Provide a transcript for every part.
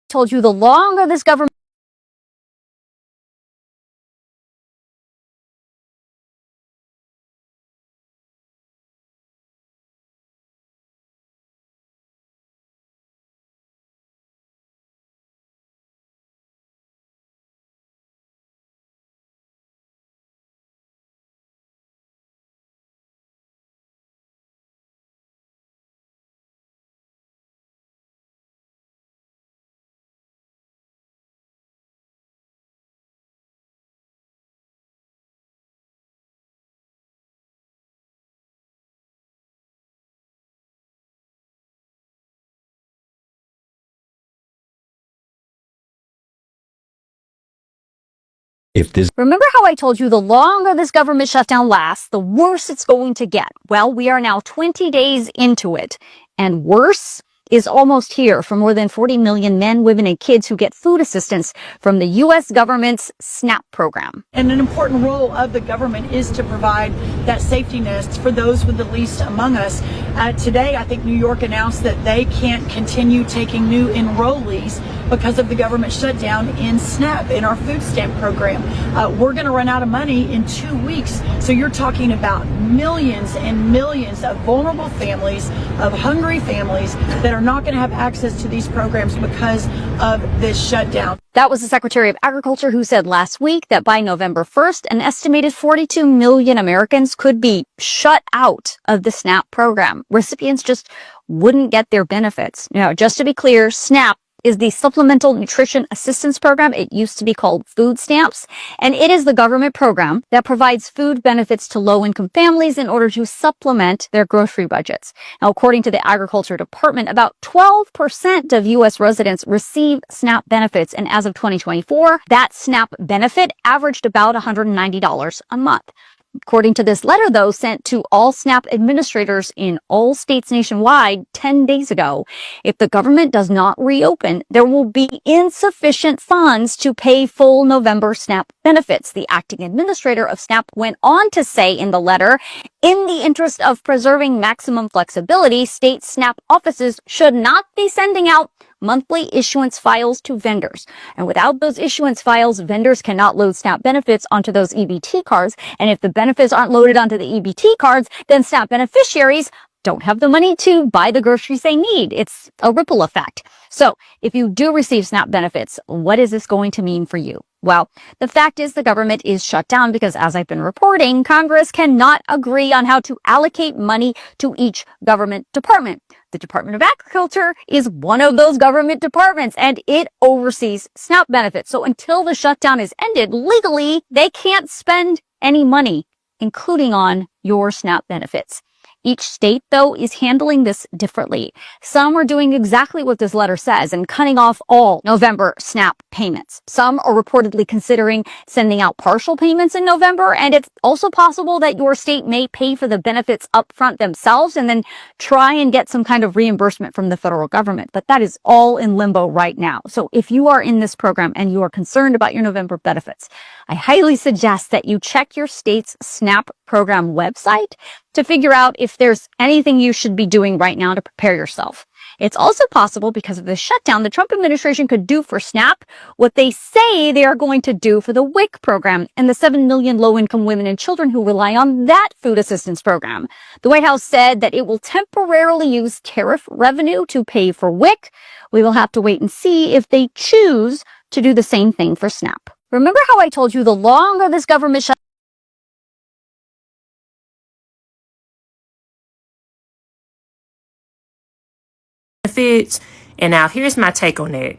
Told you the longer this government Remember how I told you the longer this government shutdown lasts, the worse it's going to get? Well, we are now 20 days into it, and worse is almost here for more than 40 million men, women, and kids who get food assistance from the U.S. government's SNAP program. And an important role of the government is to provide that safety nest for those with the least among us. Today, I think New York announced that they can't continue taking new enrollees because of the government shutdown in SNAP, in our food stamp program. We're going to run out of money in 2 weeks. So you're talking about millions and millions of vulnerable families, of hungry families that are not going to have access to these programs because of this shutdown. That was the Secretary of Agriculture who said last week that by November 1st, an estimated 42 million Americans could be shut out of the SNAP program. Recipients just wouldn't get their benefits. Now, just to be clear, SNAP is the Supplemental Nutrition Assistance Program. It used to be called food stamps, and it is the government program that provides food benefits to low-income families in order to supplement their grocery budgets. Now, according to the Agriculture Department, about 12% of U.S. residents receive SNAP benefits, and as of 2024, that SNAP benefit averaged about $190 a month. According to this letter, though, sent to all SNAP administrators in all states nationwide 10 days ago, if the government does not reopen, there will be insufficient funds to pay full November SNAP benefits. The acting administrator of SNAP went on to say in the letter, in the interest of preserving maximum flexibility, state SNAP offices should not be sending out monthly issuance files to vendors. And without those issuance files, vendors cannot load SNAP benefits onto those EBT cards. And if the benefits aren't loaded onto the EBT cards, then SNAP beneficiaries don't have the money to buy the groceries they need. It's a ripple effect. So if you do receive SNAP benefits, what is this going to mean for you? Well, the fact is the government is shut down because, as I've been reporting, Congress cannot agree on how to allocate money to each government department. The Department of Agriculture is one of those government departments, and it oversees SNAP benefits. So until the shutdown is ended, legally, they can't spend any money, including on your SNAP benefits. Each state, though, is handling this differently. Some are doing exactly what this letter says and cutting off all November SNAP payments. Some are reportedly considering sending out partial payments in November, and it's also possible that your state may pay for the benefits up front themselves and then try and get some kind of reimbursement from the federal government. But that is all in limbo right now. So if you are in this program and you are concerned about your November benefits, I highly suggest that you check your state's SNAP program website to figure out if there's anything you should be doing right now to prepare yourself. It's also possible, because of the shutdown, the Trump administration could do for SNAP what they say they are going to do for the WIC program and the 7 million low-income women and children who rely on that food assistance program. The White House said that it will temporarily use tariff revenue to pay for WIC. We will have to wait and see if they choose to do the same thing for SNAP. Remember how I told you the longer this government shutdown benefits. And now here's my take on that.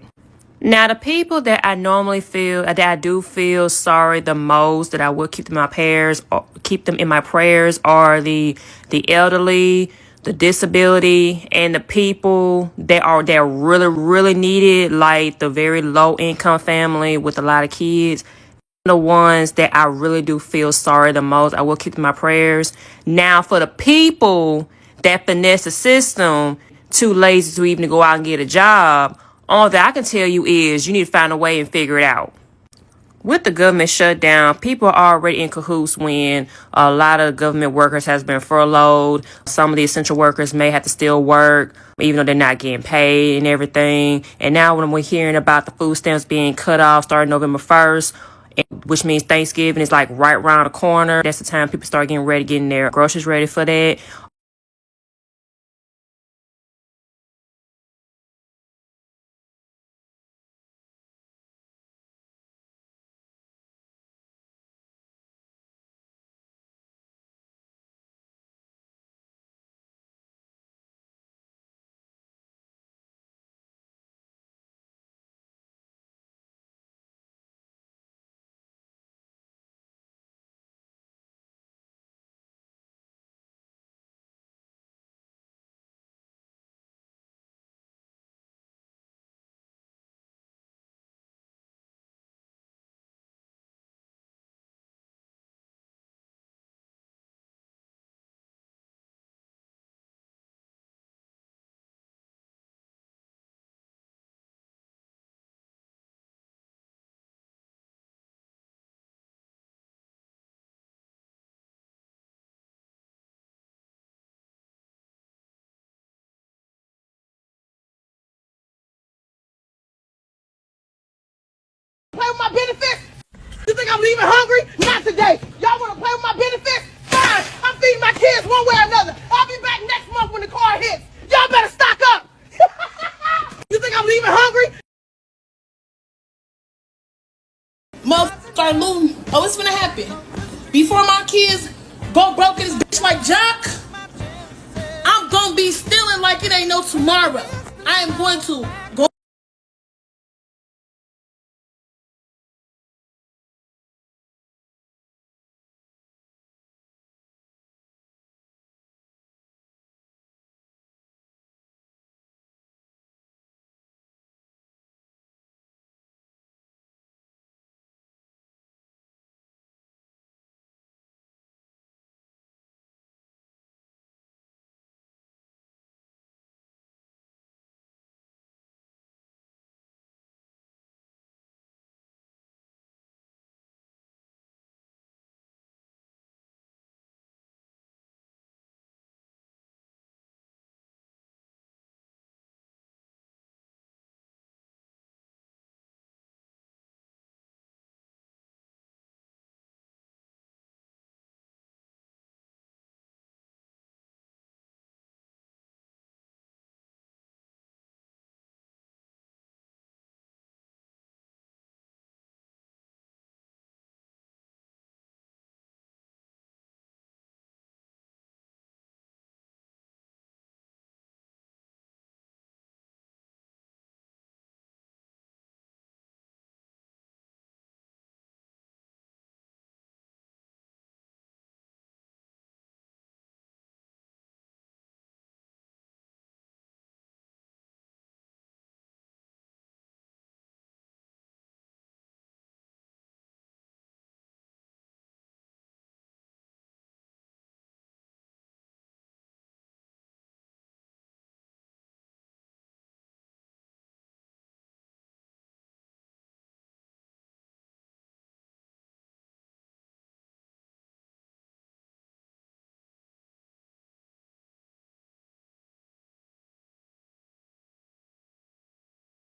Now, the people that I normally feel, that I do feel sorry the most, that I will keep them in my prayers, or keep them in my prayers, are the elderly, the disability, and the people that really, really needed, like the very low income family with a lot of kids. The ones that I really do feel sorry the most, I will keep them in my prayers. Now, for the people that finesse the system, too lazy to even go out and get a job, all that I can tell you is you need to find a way and figure it out. With the government shutdown, people are already in cahoots when a lot of government workers has been furloughed. Some of the essential workers may have to still work, even though they're not getting paid and everything. And now when we're hearing about the food stamps being cut off starting November 1st, which means Thanksgiving is like right around the corner. That's the time people start getting ready, getting their groceries ready for that. Play with my benefits? You think I'm leaving hungry? Not today. Y'all want to play with my benefits? Fine. I'm feeding my kids one way or another. I'll be back next month when the car hits. Y'all better stock up. You think I'm leaving hungry? Motherfuckers start looting. Oh, it's gonna happen. Before my kids go broke in this bitch like Jock, I'm gonna be stealing like it ain't no tomorrow. I am going to go.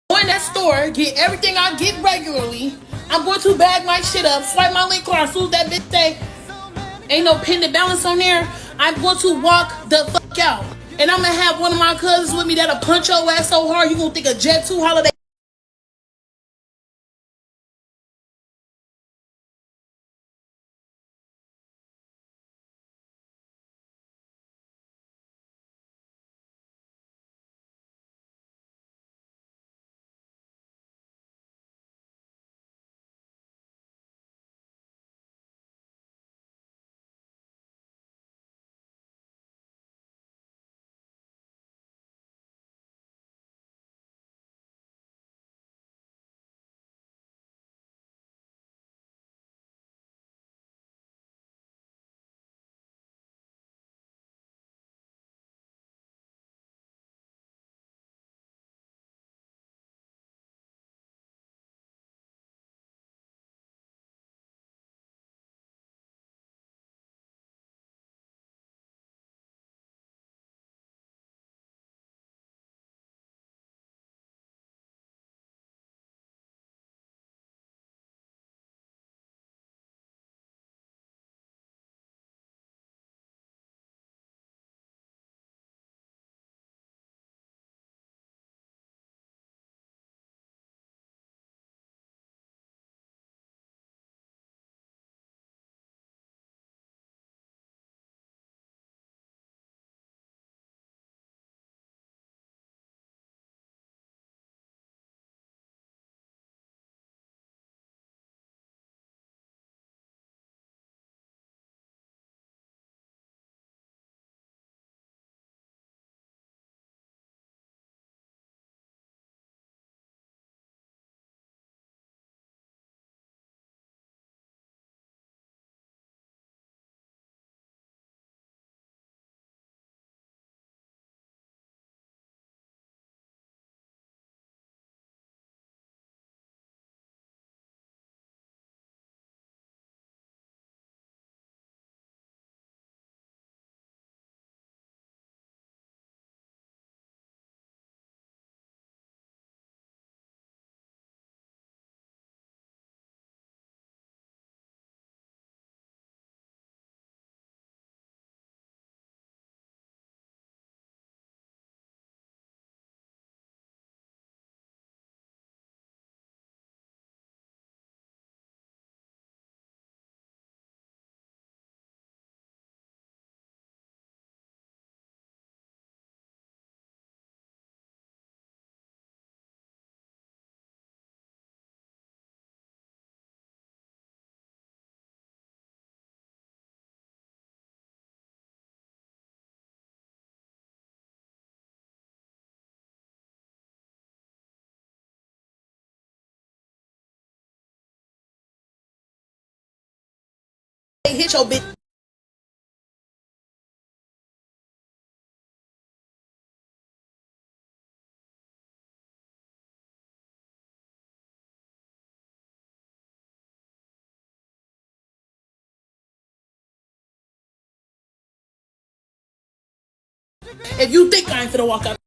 Go in that store, get everything I get regularly. I'm going to bag my shit up, swipe my link card, as soon as that bitch say ain't no pending balance on there, I'm going to walk the fuck out. And I'm gonna have one of my cousins with me that'll punch your ass so hard you gonna think a Jet 2 holiday Get your bitch. If you think I ain't finna walk out.